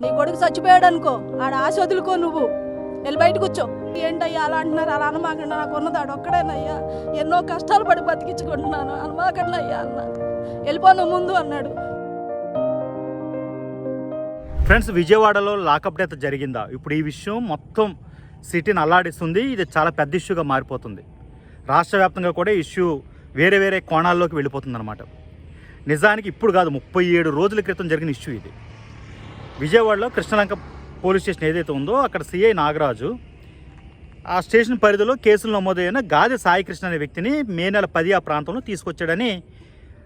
నీ కొడుకు చచ్చిపోయాడు అనుకో, ఆడ ఆశ వదులుకో, నువ్వు వెళ్ళి బయట కూర్చో. ఏంటయ్యా అలా అంటున్నారు? అలా అనమాకండి, నాకు ఉన్నది ఆడు ఒక్కడేనయ్యా, ఎన్నో కష్టాలు పడి బతికించుకుంటున్నాను, అనమాకండి అయ్యా అన్న. వెళ్ళిపోను ముందు అన్నాడు. ఫ్రెండ్స్, విజయవాడలో లాకప్ డెత్ జరిగిందా? ఇప్పుడు ఈ విషయం మొత్తం సిటీని అల్లాడిస్తుంది. ఇది చాలా పెద్ద ఇష్యూగా మారిపోతుంది. రాష్ట్ర వ్యాప్తంగా కూడా ఇష్యూ వేరే వేరే కోణాల్లోకి వెళ్ళిపోతుంది అనమాట. నిజానికి ఇప్పుడు కాదు, 37 రోజుల క్రితం జరిగిన ఇష్యూ ఇది. విజయవాడలో కృష్ణలంక పోలీస్ స్టేషన్ ఏదైతే ఉందో అక్కడ సిఐ నాగరాజు ఆ స్టేషన్ పరిధిలో కేసులు నమోదైన గాదె సాయికృష్ణ అనే వ్యక్తిని మే నెల 10 ఆ ప్రాంతంలో తీసుకొచ్చాడని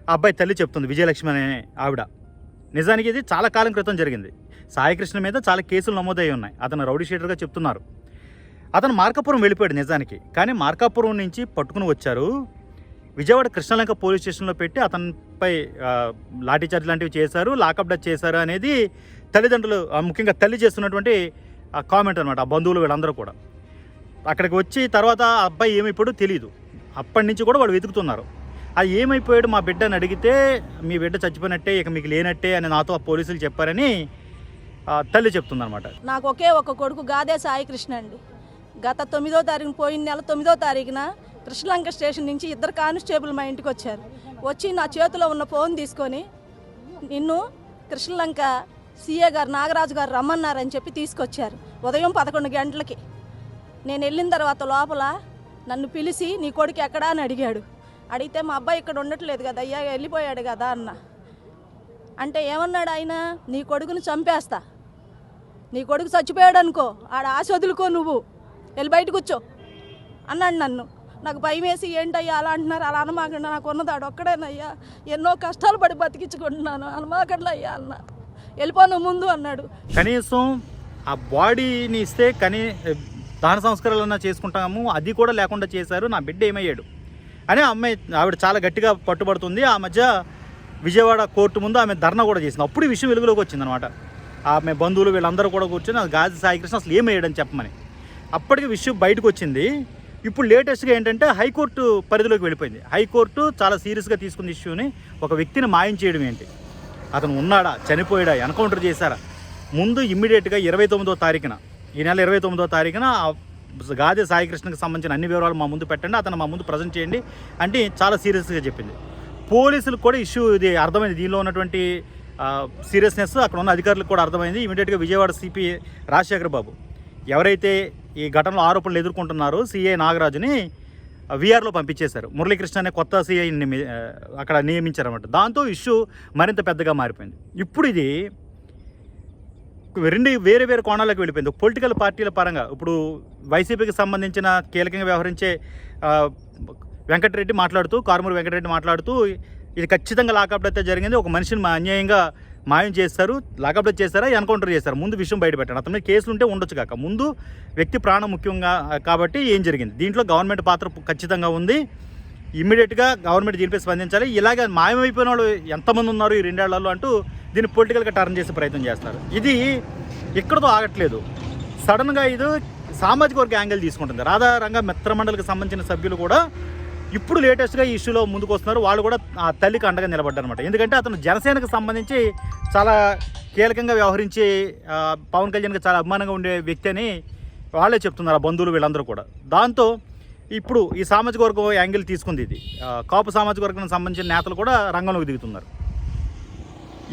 ఆ అబ్బాయి తల్లి చెప్తుంది, విజయలక్ష్మి అనే ఆవిడ. నిజానికి ఇది చాలా కాలం క్రితం జరిగింది. సాయికృష్ణ మీద చాలా కేసులు నమోదయ్యి ఉన్నాయి. అతను రౌడీ షీటర్గా చెప్తున్నారు. అతను మార్కాపురం వెళ్ళిపోయాడు నిజానికి. కానీ మార్కాపురం నుంచి పట్టుకుని వచ్చారు, విజయవాడ కృష్ణలంక పోలీస్ స్టేషన్లో పెట్టి అతనిపై లాఠీచార్జ్ లాంటివి చేశారు, లాకప్ డెత్ చేశారు అనేది తల్లిదండ్రులు, ముఖ్యంగా తల్లి చేస్తున్నటువంటి కామెంట్ అనమాట. ఆ బంధువులు వీళ్ళందరూ కూడా అక్కడికి వచ్చి తర్వాత ఆ అబ్బాయి ఏమైపోయాడో తెలియదు. అప్పటి నుంచి కూడా వాళ్ళు వెతుకుతున్నారు. అది ఏమైపోయాడు మా బిడ్డ అని అడిగితే, మీ బిడ్డ చచ్చిపోయినట్టే, ఇక మీకు లేనట్టే అని నాతో ఆ పోలీసులు చెప్పారని తల్లి చెప్తుందనమాట. నాకు ఒకే ఒక కొడుకు గాదే సాయికృష్ణ అండి. గత 9వ తారీఖున, పోయిన నెల 9వ తారీఖున కృష్ణలంక స్టేషన్ నుంచి 2 కానిస్టేబుల్ మా ఇంటికి వచ్చారు. వచ్చి నా చేతిలో ఉన్న ఫోన్ తీసుకొని, నిన్ను కృష్ణలంక సీఏ గారు నాగరాజు గారు రమ్మన్నారని చెప్పి తీసుకొచ్చారు. ఉదయం 11 గంటలకి నేను వెళ్ళిన తర్వాత లోపల నన్ను పిలిచి, నీ కొడుకు ఎక్కడా అని అడిగాడు. అడిగితే మా అబ్బాయి ఇక్కడ ఉండట్లేదు కదా అయ్యా, వెళ్ళిపోయాడు కదా అన్న. అంటే ఏమన్నాడు ఆయన, నీ కొడుకుని చంపేస్తా, నీ కొడుకు చచ్చిపోయాడు అనుకో, ఆడ ఆశ వదులుకో, నువ్వు వెళ్ళి బయట కూర్చో అన్నాడు నన్ను. నాకు భయం వేసి, ఏంటయ్యా అలా అంటున్నారు? అలా అనమాకండి, నాకు ఉన్నది ఆడు ఒక్కడేనయ్యా, ఎన్నో కష్టాలు పడి బతికించుకుంటున్నాను, అనమాకండి అయ్యా అన్న. వెళ్ళిపోను ముందు అన్నాడు. కనీసం ఆ బాడీని ఇస్తే దాన సంస్కారాలన్నా చేసుకుంటాము, అది కూడా లేకుండా చేశారు, నా బిడ్డ ఏమయ్యాడు అని ఆవిడ చాలా గట్టిగా పట్టుబడుతుంది. ఆ మధ్య విజయవాడ కోర్టు ముందు ఆమె ధర్నా కూడా చేసింది. అప్పుడు ఈ విషయం వెలుగులోకి వచ్చిందనమాట. ఆమె బంధువులు వీళ్ళందరూ కూడా కూర్చొని గాదె సాయికృష్ణ అసలు ఏమయ్యాడని చెప్పమని. అప్పటికి విషయం బయటకు వచ్చింది. ఇప్పుడు లేటెస్ట్గా ఏంటంటే హైకోర్టు పరిధిలోకి వెళ్ళిపోయింది. హైకోర్టు చాలా సీరియస్గా తీసుకున్న ఇష్యూని, ఒక వ్యక్తిని మాయం చేయడం ఏంటి, అతను ఉన్నాడా, చనిపోయాడా, ఎన్కౌంటర్ చేశారా, ముందు ఇమ్మీడియట్గా 29వ తారీఖున, ఈ నెల 29వ తారీఖున గాదె సాయికృష్ణకి సంబంధించిన అన్ని వివరాలు మా ముందు పెట్టండి, అతను మా ముందు ప్రజెంట్ చేయండి అంటే చాలా సీరియస్గా చెప్పింది. పోలీసులకు కూడా ఇష్యూ ఇది అర్థమైంది, దీనిలో ఉన్నటువంటి సీరియస్నెస్ అక్కడ ఉన్న అధికారులకు కూడా అర్థమైంది. ఇమీడియట్గా విజయవాడ సిపి రాజశేఖర్ బాబు ఎవరైతే ఈ ఘటనలో ఆరోపణలు ఎదుర్కొంటున్నారో సిఐ నాగరాజుని వీఆర్లో పంపించేశారు. మురళీకృష్ణ అనే కొత్త సిఐని అక్కడ నియమించారన్నమాట. దాంతో ఇష్యూ మరింత పెద్దగా మారిపోయింది. ఇప్పుడు ఇది వేరే వేరే కోణాలకు వెళ్ళిపోయింది. పొలిటికల్ పార్టీల పరంగా ఇప్పుడు వైసీపీకి సంబంధించిన కీలకంగా వ్యవహరించే వెంకటరెడ్డి మాట్లాడుతూ, కారుమూరి వెంకటరెడ్డి మాట్లాడుతూ, ఇది ఖచ్చితంగా లాకప్ డెత్ జరిగింది, ఒక మనిషిని అన్యాయంగా మాయం చేస్తారు, లాకప్ డెత్ చేస్తారా, ఎన్కౌంటర్ చేస్తారు, ముందు విషయం బయటపెట్టారు. అతని మీద కేసులు ఉంటే ఉండొచ్చు కాక, ముందు వ్యక్తి ప్రాణం ముఖ్యంగా కాబట్టి ఏం జరిగింది, దీంట్లో గవర్నమెంట్ పాత్ర ఖచ్చితంగా ఉంది, ఇమ్మీడియట్గా గవర్నమెంట్ దీనిపై స్పందించాలి. ఇలాగ మాయమైపోయిన వాళ్ళు ఎంతమంది ఉన్నారు ఈ 2 ఏళ్లలో అంటూ దీన్ని పొలిటికల్గా టర్న్ చేసే ప్రయత్నం చేస్తారు. ఇది ఇక్కడతో ఆగట్లేదు. సడన్గా ఇది సామాజిక వర్గ యాంగిల్ తీసుకుంటుంది. రాధారంగ మిత్రమండలికి సంబంధించిన సభ్యులు కూడా ఇప్పుడు లేటెస్ట్గా ఈ ఇష్యూలో ముందుకు వస్తున్నారు. వాళ్ళు కూడా ఆ తల్లికి అండగా నిలబడ్డారు అనమాట. ఎందుకంటే అతను జనసేనకు సంబంధించి చాలా కీలకంగా వ్యవహరించి పవన్ కళ్యాణ్కి చాలా అభిమానంగా ఉండే వ్యక్తి అని వాళ్ళే చెప్తున్నారు, ఆ బంధువులు వీళ్ళందరూ కూడా. దాంతో ఇప్పుడు ఈ సామాజిక వర్గం యాంగిల్ తీసుకుంది. ఇది కాపు సామాజిక వర్గానికి సంబంధించిన నేతలు కూడా రంగంలోకి దిగుతున్నారు.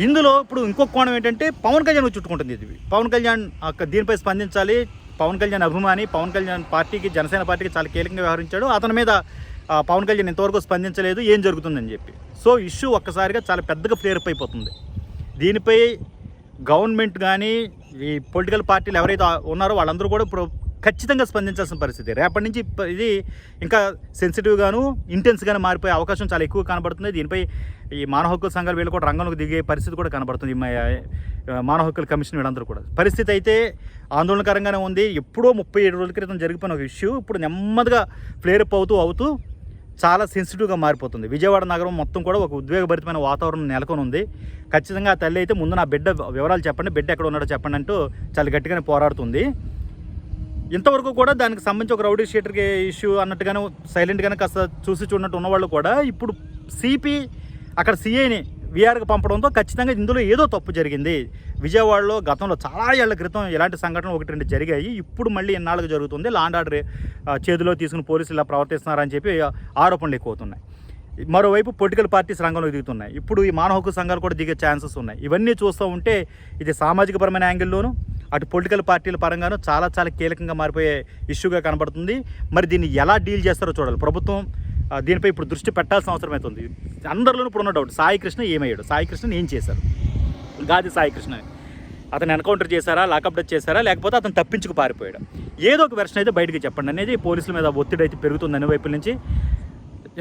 ఇందులో ఇప్పుడు ఇంకొక కోణం ఏంటంటే పవన్ కళ్యాణ్ చుట్టుకుంటుంది. ఇది పవన్ కళ్యాణ్ దీనిపై స్పందించాలి. పవన్ కళ్యాణ్ అభిమాని, పవన్ కళ్యాణ్ పార్టీకి, జనసేన పార్టీకి చాలా కీలకంగా వ్యవహరించాడు. అతని మీద పవన్ కళ్యాణ్ ఇంతవరకు స్పందించలేదు, ఏం జరుగుతుందని చెప్పి. సో ఇష్యూ ఒక్కసారిగా చాలా పెద్దగా ఫ్లేరప్ అయిపోతుంది. దీనిపై గవర్నమెంట్ కానీ ఈ పొలిటికల్ పార్టీలు ఎవరైతే ఉన్నారో వాళ్ళందరూ కూడా ఇప్పుడు ఖచ్చితంగా స్పందించాల్సిన పరిస్థితి. రేపటి నుంచి ఇది ఇంకా సెన్సిటివ్గాను, ఇంటెన్స్గాను మారిపోయే అవకాశం చాలా ఎక్కువ కనబడుతుంది. దీనిపై ఈ మానవ హక్కుల సంఘాలు వీళ్ళు కూడా రంగంలోకి దిగే పరిస్థితి కూడా కనబడుతుంది. మానవ హక్కుల కమిషన్ వీళ్ళందరూ కూడా. పరిస్థితి అయితే ఆందోళనకరంగానే ఉంది. ఎప్పుడో 37 రోజుల క్రితం జరిగిపోయిన ఒక ఇష్యూ ఇప్పుడు నెమ్మదిగా ఫ్లేరప్ అవుతూ చాలా సెన్సిటివ్గా మారిపోతుంది. విజయవాడ నగరం మొత్తం కూడా ఒక ఉద్వేగభరితమైన వాతావరణం నెలకొని ఉంది. ఖచ్చితంగా ఆ తల్లి అయితే ముందు నా బిడ్డ వివరాలు చెప్పండి, బిడ్డ ఎక్కడ ఉన్నాడో చెప్పండి అంటూ చాలా గట్టిగానే పోరాడుతుంది. ఇంతవరకు కూడా దానికి సంబంధించి ఒక రౌడీ షీటర్కి ఇష్యూ అన్నట్టుగానే సైలెంట్గానే కాస్త చూసి చూడనట్టు ఉన్నవాళ్ళు కూడా ఇప్పుడు సిపి అక్కడ సిఐని వీఆర్కి పంపడంతో ఖచ్చితంగా ఇందులో ఏదో తప్పు జరిగింది. విజయవాడలో గతంలో చాలా ఏళ్ల క్రితం ఇలాంటి సంఘటనలు 1-2 జరిగాయి. ఇప్పుడు మళ్ళీ ఎన్నాళ్ళకు జరుగుతుంది. లా అండ్ ఆర్డర్ చేతిలో తీసుకుని పోలీసులు ఇలా ప్రవర్తిస్తున్నారని చెప్పి ఆరోపణలు ఎక్కువ అవుతున్నాయి. మరోవైపు పొలిటికల్ పార్టీస్ రంగంలో దిగుతున్నాయి. ఇప్పుడు ఈ మానవ హక్కు సంఘాలు కూడా దిగే ఛాన్సెస్ ఉన్నాయి. ఇవన్నీ చూస్తూ ఉంటే ఇది సామాజికపరమైన యాంగిల్లోనూ అటు పొలిటికల్ పార్టీల పరంగానూ చాలా చాలా కీలకంగా మారిపోయే ఇష్యూగా కనబడుతుంది. మరి దీన్ని ఎలా డీల్ చేస్తారో చూడాలి. ప్రభుత్వం దీనిపై ఇప్పుడు దృష్టి పెట్టాల్సిన అవసరం అవుతుంది. అందరిలోనూ ఇప్పుడు ఉన్న డౌట్, సాయి కృష్ణ ఏమయ్యాడు, సాయి కృష్ణని ఏం చేశారు, గాది సాయి కృష్ణ అతను ఎన్కౌంటర్ చేశారా, లాకప్ డెత్ చేశారా, లేకపోతే అతను తప్పించుకు పారిపోయాడు, ఏదో ఒక వెర్షన్ అయితే బయటకు చెప్పండి అనేది పోలీసుల మీద ఒత్తిడి అయితే పెరుగుతుంది అన్ని వైపుల నుంచి.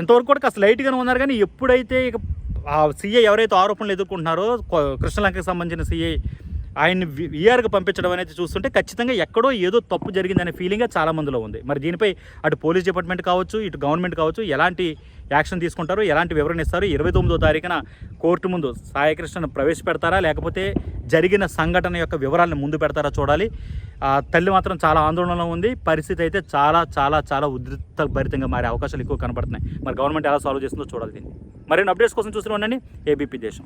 ఇంతవరకు కూడా కాస్త లైట్గానే ఉన్నారు, కానీ ఎప్పుడైతే ఇక ఆ సీఐ ఎవరైతే ఆరోపణలు ఎదుర్కొంటున్నారో కృష్ణలంకకి సంబంధించిన సీఐ ఆయన్ని వీఆర్కి పంపించడం అనేది చూస్తుంటే ఖచ్చితంగా ఎక్కడో ఏదో తప్పు జరిగిందనే ఫీలింగ్ చాలా మందిలో ఉంది. మరి దీనిపై అటు పోలీస్ డిపార్ట్మెంట్ కావచ్చు, ఇటు గవర్నమెంట్ కావచ్చు ఎలాంటి యాక్షన్ తీసుకుంటారు, ఎలాంటి వివరణ ఇస్తారు, 29వ తారీఖున కోర్టు ముందు సాయికృష్ణను ప్రవేశపెడతారా, లేకపోతే జరిగిన సంఘటన యొక్క వివరాలను ముందు పెడతారా చూడాలి. తల్లి మాత్రం చాలా ఆందోళనలో ఉంది. పరిస్థితి అయితే చాలా చాలా చాలా ఉద్రిక్తభరితంగా మారే అవకాశాలు ఎక్కువ కనబడుతున్నాయి. మరి గవర్నమెంట్ ఎలా సాల్వ్ చేస్తుందో చూడాలి దీన్ని. మరిన్ని అప్డేట్స్ కోసం చూస్తూనే ఉండండి ఏబీపీ దేశం.